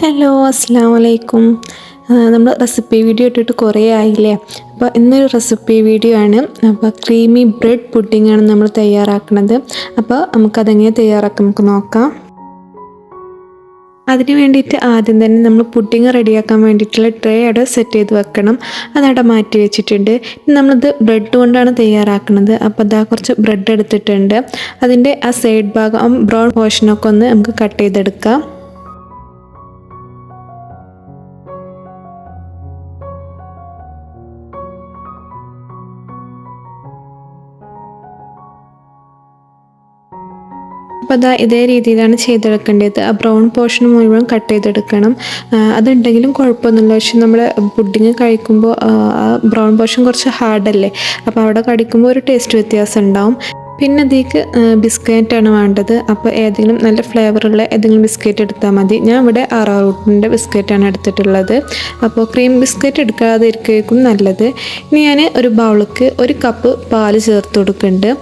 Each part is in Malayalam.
ഹലോ അസ്സാം വലൈക്കും. നമ്മൾ റെസിപ്പി വീഡിയോ ഇട്ടിട്ട് കുറേ ആയില്ലേ. അപ്പോൾ ഇന്നൊരു റെസിപ്പി വീഡിയോ ആണ്. അപ്പോൾ ക്രീമി ബ്രെഡ് പുഡിംഗ് ആണ് നമ്മൾ തയ്യാറാക്കുന്നത്. അപ്പോൾ നമുക്കതെങ്ങനെ തയ്യാറാക്കാം നമുക്ക് നോക്കാം. അതിന് വേണ്ടിയിട്ട് ആദ്യം തന്നെ നമ്മൾ പുഡിംഗ് റെഡിയാക്കാൻ വേണ്ടിയിട്ടുള്ള ട്രേ അവിടെ സെറ്റ് ചെയ്ത് വെക്കണം. അതവിടെ മാറ്റി വെച്ചിട്ടുണ്ട്. നമ്മളിത് ബ്രെഡ് കൊണ്ടാണ് തയ്യാറാക്കുന്നത്. അപ്പോൾ അതാ കുറച്ച് ബ്രെഡ് എടുത്തിട്ടുണ്ട്. അതിൻ്റെ ആ സൈഡ് ഭാഗം ബ്രൗൺ പോർഷനൊക്കെ ഒന്ന് നമുക്ക് കട്ട് ചെയ്തെടുക്കാം. അപ്പോൾ അതാ ഇതേ രീതിയിലാണ് ചെയ്തെടുക്കേണ്ടത്. ആ ബ്രൗൺ പോർഷൻ മുഴുവൻ കട്ട് ചെയ്തെടുക്കണം. അതുണ്ടെങ്കിലും കുഴപ്പമൊന്നുമില്ല. പക്ഷെ നമ്മൾ പുഡിങ് കഴിക്കുമ്പോൾ ആ ബ്രൗൺ പോർഷൻ കുറച്ച് ഹാർഡല്ലേ, അപ്പോൾ അവിടെ കടിക്കുമ്പോൾ ഒരു ടേസ്റ്റ് വ്യത്യാസം ഉണ്ടാവും. പിന്നെ അതിലേക്ക് ബിസ്ക്കറ്റാണ് വേണ്ടത്. അപ്പോൾ ഏതെങ്കിലും നല്ല ഫ്ലേവറുള്ള ഏതെങ്കിലും ബിസ്ക്കറ്റ് എടുത്താൽ മതി. ഞാൻ ഇവിടെ അറാറൂട്ടിൻ്റെ ബിസ്ക്കറ്റാണ് എടുത്തിട്ടുള്ളത്. അപ്പോൾ ക്രീം ബിസ്ക്കറ്റ് എടുക്കാതെ ഇരിക്കും നല്ലത്. ഇനി ഞാൻ ഒരു ബൗളിലേക്ക് 1 കപ്പ് പാല് ചേർത്ത് കൊടുക്കുന്നുണ്ട്.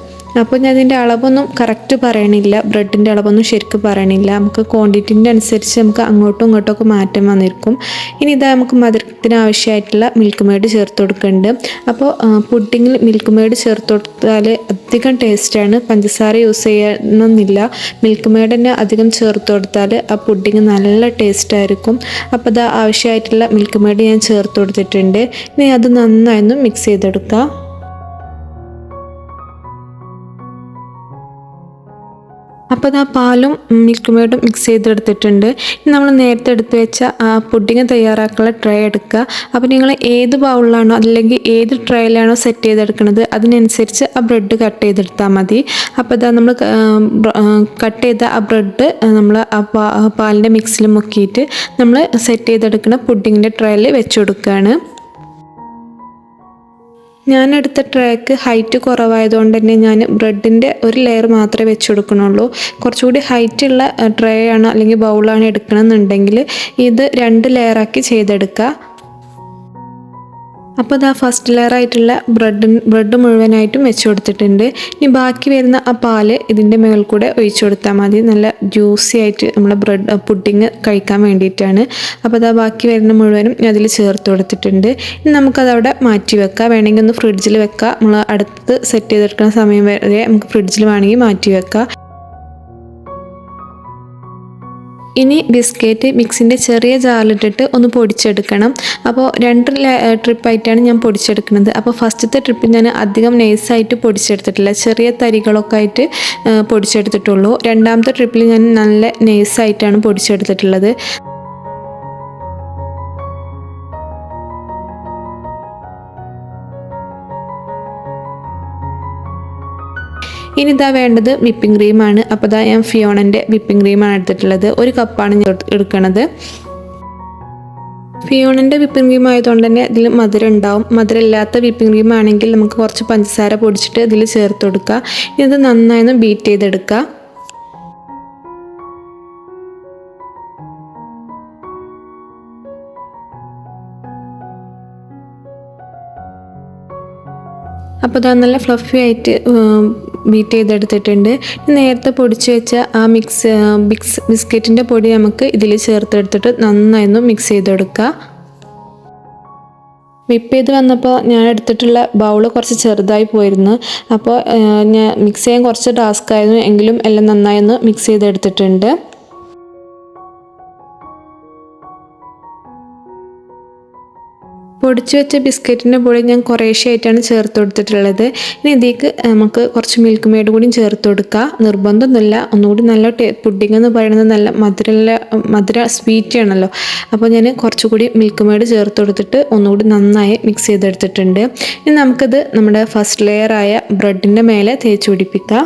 അപ്പോൾ ഞാൻ ഇതിൻ്റെ അളവൊന്നും കറക്റ്റ് പറയണില്ല, ബ്രെഡിൻ്റെ അളവൊന്നും ശരിക്കും പറയണില്ല. നമുക്ക് ക്വാണ്ടിറ്റിൻ്റെ അനുസരിച്ച് നമുക്ക് അങ്ങോട്ടും ഇങ്ങോട്ടൊക്കെ മാറ്റം വന്നിരിക്കും. ഇനി ഇതാ നമുക്ക് മധുരത്തിന് ആവശ്യമായിട്ടുള്ള മിൽക്ക് മെയ്ഡ് ചേർത്ത് കൊടുക്കുന്നുണ്ട്. അപ്പോൾ പുഡിങ്ങിൽ മിൽക്ക് മെയ്ഡ് ചേർത്ത് കൊടുത്താൽ അധികം ടേസ്റ്റാണ്. പഞ്ചസാര യൂസ് ചെയ്യണമെന്നില്ല, മിൽക്ക് മെയ്ഡ് തന്നെ അധികം ചേർത്ത് കൊടുത്താൽ ആ പുഡിങ് നല്ല ടേസ്റ്റായിരിക്കും. അപ്പോൾ അത് ആവശ്യമായിട്ടുള്ള മിൽക്ക് മെയ്ഡ് ഞാൻ ചേർത്ത് കൊടുത്തിട്ടുണ്ട്. ഇനി അത് നന്നായൊന്ന് മിക്സ് ചെയ്തെടുക്കാം. അപ്പോൾ അത് ആ പാലും മിൽക്ക് മെയ്ഡും മിക്സ് ചെയ്തെടുത്തിട്ടുണ്ട്. ഇനി നമ്മൾ നേരത്തെ എടുത്ത് വെച്ച ആ പുഡിങ് തയ്യാറാക്കാനുള്ള ട്രേ എടുക്കുക. അപ്പോൾ നിങ്ങൾ ഏത് ബൗളിലാണോ അല്ലെങ്കിൽ ഏത് ട്രേയിലാണോ സെറ്റ് ചെയ്തെടുക്കുന്നത് അതിനനുസരിച്ച് ആ ബ്രെഡ് കട്ട് ചെയ്തെടുത്താൽ മതി. അപ്പോൾ ഇതാ നമ്മൾ കട്ട് ചെയ്ത ആ ബ്രെഡ് നമ്മൾ ആ പാലിൻ്റെ മിക്സിൽ മുക്കിയിട്ട് നമ്മൾ സെറ്റ് ചെയ്തെടുക്കുന്ന പുഡിങ്ങിൻ്റെ ട്രേയിൽ വെച്ച് കൊടുക്കുകയാണ്. ഞാനെടുത്ത ട്രേക്ക് ഹൈറ്റ് കുറവായതുകൊണ്ട് തന്നെ ഞാൻ ബ്രെഡിൻ്റെ ഒരു ലെയർ മാത്രമേ വെച്ച് കൊടുക്കണുള്ളൂ. കുറച്ചുകൂടി ഹൈറ്റുള്ള ട്രേ ആണ് അല്ലെങ്കിൽ ബൗളാണ് എടുക്കണമെന്നുണ്ടെങ്കിൽ ഇത് 2 ലെയറാക്കി ചെയ്തെടുക്കുക. അപ്പോൾ ഇതാ ഫസ്റ്റ് ലെയറായിട്ടുള്ള ബ്രെഡ് മുഴുവനായിട്ടും വെച്ച് കൊടുത്തിട്ടുണ്ട്. ഇനി ബാക്കി വരുന്ന ആ പാല് ഇതിൻ്റെ മുകളിൽ കൂടെ ഒഴിച്ചു കൊടുത്താൽ മതി. നല്ല ജ്യൂസി ആയിട്ട് നമ്മൾ ബ്രെഡ് പുഡിങ് കഴിക്കാൻ വേണ്ടിയിട്ടാണ്. അപ്പോൾ ഇതാ ബാക്കി വരുന്ന മുഴുവനും അതിൽ ചേർത്ത് കൊടുത്തിട്ടുണ്ട്. ഇനി നമുക്കതവിടെ മാറ്റി വെക്കാം. വേണമെങ്കിൽ ഒന്ന് ഫ്രിഡ്ജിൽ വെക്കാം. നമ്മൾ അടുത്ത് സെറ്റ് ചെയ്തെടുക്കുന്ന സമയം വരെ നമുക്ക് ഫ്രിഡ്ജിൽ വേണമെങ്കിൽ മാറ്റി വെക്കാം. ഇനി ബിസ്ക്കറ്റ് മിക്സിൻ്റെ ചെറിയ ജാറിലിട്ടിട്ട് ഒന്ന് പൊടിച്ചെടുക്കണം. അപ്പോൾ 2 ട്രിപ്പായിട്ടാണ് ഞാൻ പൊടിച്ചെടുക്കുന്നത്. അപ്പോൾ ഫസ്റ്റത്തെ ട്രിപ്പിൽ ഞാൻ അധികം നൈസായിട്ട് പൊടിച്ചെടുത്തിട്ടില്ല, ചെറിയ തരികളൊക്കെ ആയിട്ട് പൊടിച്ചെടുത്തിട്ടുള്ളൂ. രണ്ടാമത്തെ ട്രിപ്പിൽ ഞാൻ നല്ല നൈസായിട്ടാണ് പൊടിച്ചെടുത്തിട്ടുള്ളത്. ഇനി ഇതാ വേണ്ടത് വിപ്പിംഗ് ക്രീമാണ്. അപ്പോൾ ഇതാ ഞാൻ ഫിയോണൻ്റെ വിപ്പിംഗ് ക്രീമാണ് എടുത്തിട്ടുള്ളത്. 1 കപ്പാണ് ഞാൻ എടുക്കുന്നത്. ഫിയോണൻ്റെ വിപ്പിംഗ് ക്രീം ആയതുകൊണ്ട് തന്നെ ഇതിൽ മധുരം ഉണ്ടാവും. മധുരമില്ലാത്ത വിപ്പിംഗ് ക്രീം ആണെങ്കിൽ നമുക്ക് കുറച്ച് പഞ്ചസാര പൊടിച്ചിട്ട് ഇതിൽ ചേർത്ത് കൊടുക്കുക. ഇനി ഇത് നന്നായി ബീറ്റ് ചെയ്തെടുക്കുക. അപ്പോൾ അത് നല്ല ഫ്ലഫി ആയിട്ട് ബീറ്റ് ചെയ്തെടുത്തിട്ടുണ്ട്. നേരത്തെ പൊടിച്ച് വെച്ച ആ ബിസ്ക്കറ്റിൻ്റെ പൊടി നമുക്ക് ഇതിൽ ചേർത്തെടുത്തിട്ട് നന്നായി മിക്സ് ചെയ്തെടുക്കുക. വിപ്പ് ചെയ്ത് വന്നപ്പോൾ ഞാൻ എടുത്തിട്ടുള്ള ബൗൾ കുറച്ച് ചെറുതായി പോയിരുന്നു. അപ്പോൾ ഞാൻ മിക്സ് ചെയ്യാൻ കുറച്ച് ടാസ്ക് ആയിരുന്നു, എങ്കിലും എല്ലാം നന്നായി മിക്സ് ചെയ്തെടുത്തിട്ടുണ്ട്. പൊടിച്ച് വെച്ച ബിസ്ക്കറ്റിൻ്റെ പൊടി ഞാൻ കുറേശ്ശെയായിട്ടാണ് ചേർത്ത് കൊടുത്തിട്ടുള്ളത്. ഇനി ഇതിലേക്ക് നമുക്ക് കുറച്ച് മിൽക്ക് മെയ്ഡ് കൂടി ചേർത്ത് കൊടുക്കുക. നിർബന്ധമൊന്നുമില്ല, ഒന്നുകൂടി നല്ല പുഡിംഗ് എന്ന് പറയുന്നത് നല്ല മധുര സ്വീറ്റ് ആണല്ലോ. അപ്പോൾ ഞാൻ കുറച്ചുകൂടി മിൽക്ക് മെയ്ഡ് ചേർത്ത് കൊടുത്തിട്ട് ഒന്നുകൂടി നന്നായി മിക്സ് ചെയ്തെടുത്തിട്ടുണ്ട്. ഇനി നമുക്കിത് നമ്മുടെ ഫസ്റ്റ് ലെയറായ ബ്രെഡിൻ്റെ മേലെ തേച്ച് പിടിപ്പിക്കാം.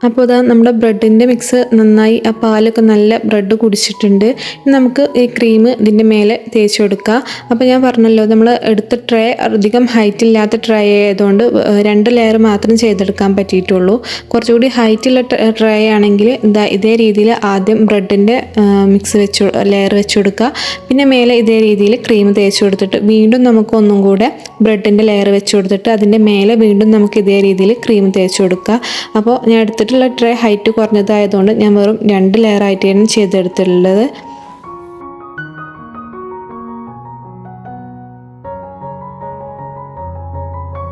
അപ്പോൾ ഇതാ നമ്മുടെ ബ്രെഡിൻ്റെ മിക്സ് നന്നായി ആ പാലൊക്കെ നല്ല ബ്രെഡ് കുടിച്ചിട്ടുണ്ട്. നമുക്ക് ഈ ക്രീം ഇതിൻ്റെ മേലെ തേച്ച് കൊടുക്കുക. അപ്പോൾ ഞാൻ പറഞ്ഞല്ലോ, നമ്മൾ എടുത്ത ട്രേ അധികം ഹൈറ്റ് ഇല്ലാത്ത ട്രേ ആയതുകൊണ്ട് 2 ലെയർ മാത്രം ചെയ്തെടുക്കാൻ പറ്റിയിട്ടുള്ളൂ. കുറച്ചുകൂടി ഹൈറ്റുള്ള ട്രേ ആണെങ്കിൽ ഇതേ രീതിയിൽ ആദ്യം ബ്രെഡിൻ്റെ ലെയർ വെച്ച് കൊടുക്കുക. പിന്നെ മേലെ ഇതേ രീതിയിൽ ക്രീം തേച്ച് കൊടുത്തിട്ട് വീണ്ടും നമുക്ക് ഒന്നും കൂടെ ബ്രെഡിൻ്റെ ലെയർ വെച്ച് കൊടുത്തിട്ട് അതിൻ്റെ മേലെ വീണ്ടും നമുക്ക് ഇതേ രീതിയിൽ ക്രീം തേച്ച് കൊടുക്കുക. അപ്പോൾ ഞാൻ എടുത്തിട്ട് എടുത്തിട്ടുള്ള ട്രേ ഹൈറ്റ് കുറഞ്ഞതായതുകൊണ്ട് ഞാൻ വെറും 2 ലെയർ ആയിട്ടാണ് ചെയ്തെടുത്തിട്ടുള്ളത്.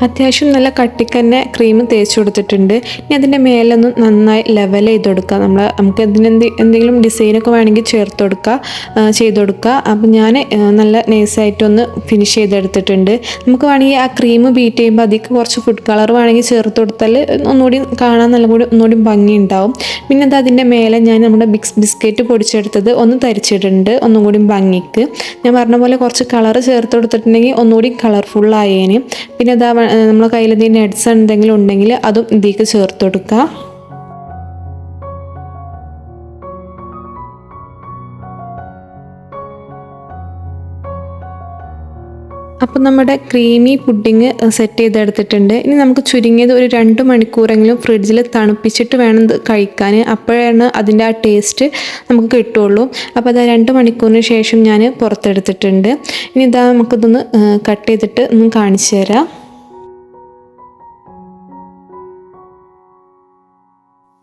അത്യാവശ്യം നല്ല കട്ടിക്ക് തന്നെ ക്രീം തേച്ച് കൊടുത്തിട്ടുണ്ട്. ഇനി അതിൻ്റെ മേലൊന്ന് നന്നായി ലെവൽ ചെയ്ത് കൊടുക്കുക. നമുക്ക് എന്തെങ്കിലും ഡിസൈനൊക്കെ വേണമെങ്കിൽ ചെയ്ത് കൊടുക്കുക. അപ്പം ഞാൻ നല്ല നൈസായിട്ടൊന്ന് ഫിനിഷ് ചെയ്തെടുത്തിട്ടുണ്ട്. നമുക്ക് വേണമെങ്കിൽ ആ ക്രീം ബീറ്റ് ചെയ്യുമ്പോൾ അതിലേക്ക് കുറച്ച് ഫുഡ് കളർ വേണമെങ്കിൽ ചേർത്ത് കൊടുത്താൽ ഒന്നുകൂടി കാണാൻ ഒന്നുകൂടി ഭംഗി ഉണ്ടാവും. പിന്നെ അത് അതിൻ്റെ മേലെ ഞാൻ നമ്മുടെ ബിസ്ക്കറ്റ് പൊടിച്ചെടുത്തത് ഒന്ന് തരിച്ചിട്ടുണ്ട്, ഒന്നും കൂടി ഭംഗിക്ക്. ഞാൻ പറഞ്ഞ പോലെ കുറച്ച് കളർ ചേർത്ത് കൊടുത്തിട്ടുണ്ടെങ്കിൽ ഒന്നുകൂടി കളർഫുള്ളായേന്. പിന്നെ അതാ നമ്മളെ കയ്യിൽ എന്തെങ്കിലും നട്ട്സ് എന്തെങ്കിലും ഉണ്ടെങ്കിൽ അതും ഇതിലേക്ക് ചേർത്ത് കൊടുക്കുക. അപ്പോൾ നമ്മുടെ ക്രീമി പുഡിങ് സെറ്റ് ചെയ്തെടുത്തിട്ടുണ്ട്. ഇനി നമുക്ക് ചുരുങ്ങിയത് ഒരു 2 മണിക്കൂറെങ്കിലും ഫ്രിഡ്ജിൽ തണുപ്പിച്ചിട്ട് വേണം കഴിക്കാൻ. അപ്പോഴാണ് അതിൻ്റെ ആ ടേസ്റ്റ് നമുക്ക് കിട്ടുള്ളൂ. അപ്പോൾ അത് 2 മണിക്കൂറിന് ശേഷം ഞാൻ പുറത്തെടുത്തിട്ടുണ്ട്. ഇനി ഇതാ നമുക്കിതൊന്ന് കട്ട് ചെയ്തിട്ട് ഒന്ന് കാണിച്ചു തരാം.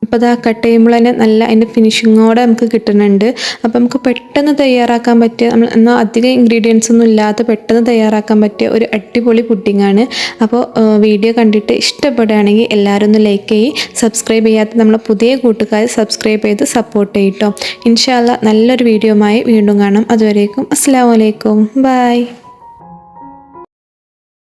അപ്പോൾ അത് കട്ട് ചെയ്യുമ്പോൾ തന്നെ നല്ല അതിൻ്റെ ഫിനിഷിങ്ങോടെ നമുക്ക് കിട്ടുന്നുണ്ട്. അപ്പോൾ നമുക്ക് പെട്ടെന്ന് തയ്യാറാക്കാൻ പറ്റിയ എന്നാൽ അധികം ഇൻഗ്രീഡിയൻസ് ഒന്നും ഇല്ലാതെ പെട്ടെന്ന് തയ്യാറാക്കാൻ പറ്റിയ ഒരു അടിപൊളി പുഡിങ്ങാണ്. അപ്പോൾ വീഡിയോ കണ്ടിട്ട് ഇഷ്ടപ്പെടുകയാണെങ്കിൽ എല്ലാവരും ഒന്ന് ലൈക്ക് ചെയ്യും. സബ്സ്ക്രൈബ് ചെയ്യാത്ത നമ്മളെ പുതിയ കൂട്ടുകാർ സബ്സ്ക്രൈബ് ചെയ്ത് സപ്പോർട്ട് ചെയ്യട്ടോ. ഇൻഷാ അല്ലാഹ് നല്ലൊരു വീഡിയോയുമായി വീണ്ടും കാണാം. അതുവരേക്കും അസ്സലാമു അലൈക്കും, ബൈ.